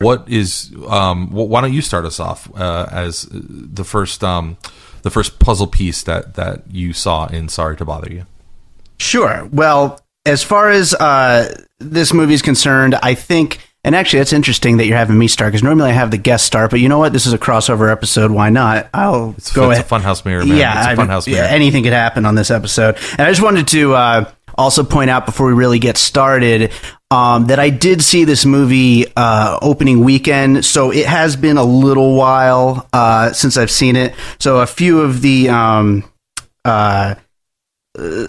What is? Why don't you start us off as the first puzzle piece that you saw in Sorry to Bother You? Sure. Well, as far as this movie is concerned, I think, and actually it's interesting that you're having me start, because normally I have the guest start, but you know what? This is a crossover episode. Why not? It's a funhouse mirror, man. Yeah, it's a funhouse mirror. Yeah, anything could happen on this episode. And I just wanted to also point out before we really get started that I did see this movie opening weekend, so it has been a little while since I've seen it. So a few of the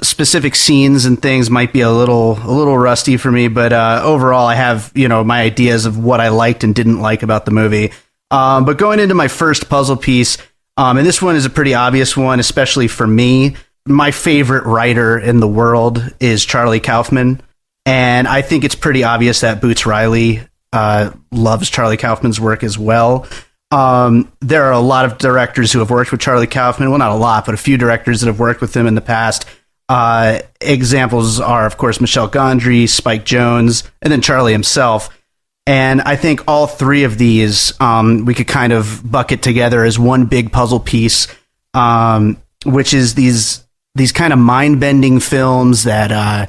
specific scenes and things might be a little rusty for me, but overall I have, my ideas of what I liked and didn't like about the movie. But going into my first puzzle piece, and this one is a pretty obvious one, especially for me. My favorite writer in the world is Charlie Kaufman, and I think it's pretty obvious that Boots Riley loves Charlie Kaufman's work as well. There are a lot of directors who have worked with Charlie Kaufman. Well, not a lot, but a few directors that have worked with him in the past. Examples are, of course, Michel Gondry, Spike Jonze, and then Charlie himself. And I think all three of these we could kind of bucket together as one big puzzle piece, which is these kind of mind-bending films that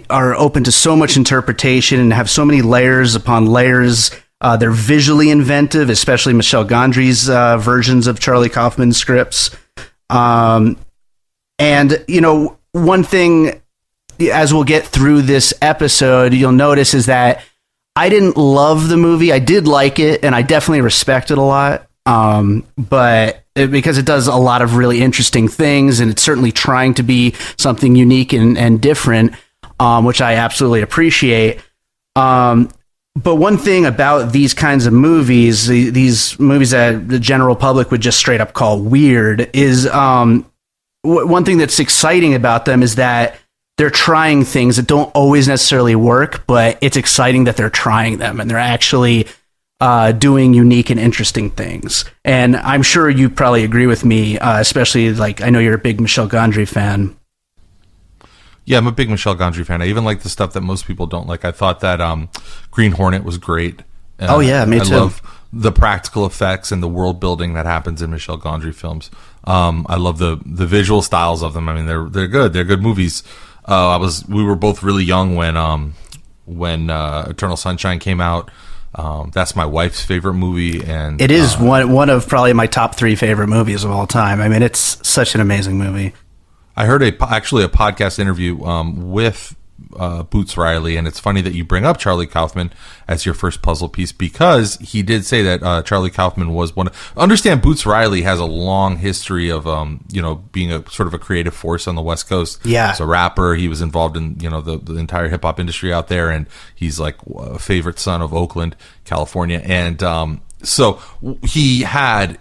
are open to so much interpretation and have so many layers upon layers. They're visually inventive, especially Michel Gondry's versions of Charlie Kaufman's scripts. And, one thing, as we'll get through this episode, you'll notice is that I didn't love the movie. I did like it, and I definitely respect it a lot. Because it does a lot of really interesting things, and it's certainly trying to be something unique and different, which I absolutely appreciate. But one thing about these kinds of movies, these movies that the general public would just straight up call weird, is one thing that's exciting about them is that they're trying things that don't always necessarily work, but it's exciting that they're trying them, and they're actually doing unique and interesting things. And I'm sure you probably agree with me, especially, I know you're a big Michel Gondry fan. Yeah, I'm a big Michel Gondry fan. I even like the stuff that most people don't like. I thought that Green Hornet was great. Oh, yeah, me too. I love the practical effects and the world building that happens in Michel Gondry films. I love the visual styles of them. I mean, they're good. They're good movies. We were both really young when Eternal Sunshine came out. That's my wife's favorite movie, and it is one of probably my top 3 favorite movies of all time. I mean, it's such an amazing movie. I heard actually a podcast interview with Boots Riley, and it's funny that you bring up Charlie Kaufman as your first puzzle piece, because he did say that Charlie Kaufman was understand Boots Riley has a long history of being a sort of a creative force on the West Coast. Yeah, as a rapper, he was involved in the entire hip hop industry out there, and he's like a favorite son of Oakland, California, and so he had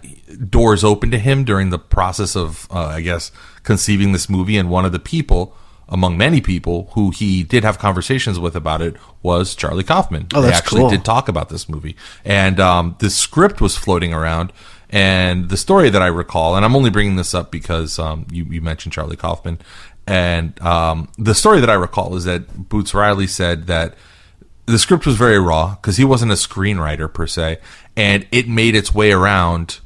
doors open to him during the process of I guess conceiving this movie, and one of the people, among many people, who he did have conversations with about it was Charlie Kaufman. Oh, that's cool. They actually did talk about this movie. And the script was floating around. And the story that I recall, and I'm only bringing this up because you mentioned Charlie Kaufman, and the story that I recall is that Boots Riley said that the script was very raw, because he wasn't a screenwriter per se, and it made its way around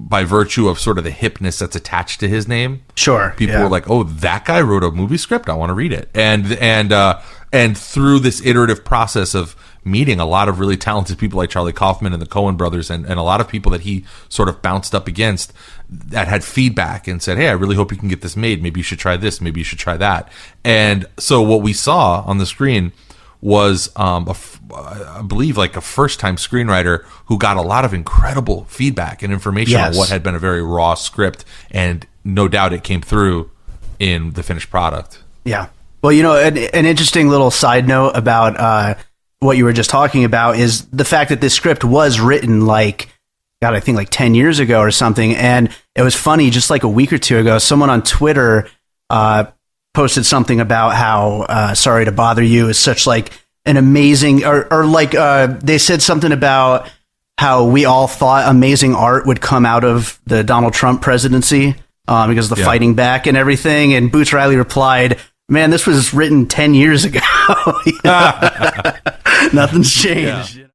by virtue of sort of the hipness that's attached to his name. Sure. People were like, oh, that guy wrote a movie script, I want to read it. And through this iterative process of meeting a lot of really talented people like Charlie Kaufman and the Coen brothers, and a lot of people that he sort of bounced up against that had feedback and said, hey, I really hope you can get this made. Maybe you should try this. Maybe you should try that. And so what we saw on the screen was I believe like a first-time screenwriter who got a lot of incredible feedback and information on what had been a very raw script, and no doubt it came through in the finished product. Yeah. Well, an interesting little side note about what you were just talking about is the fact that this script was written I think like 10 years ago or something, and it was funny, just like a week or two ago, someone on Twitter posted something about how Sorry to Bother You is such an amazing, they said something about how we all thought amazing art would come out of the Donald Trump presidency because of the fighting back and everything. And Boots Riley replied, man, this was written 10 years ago. Nothing's changed. Yeah.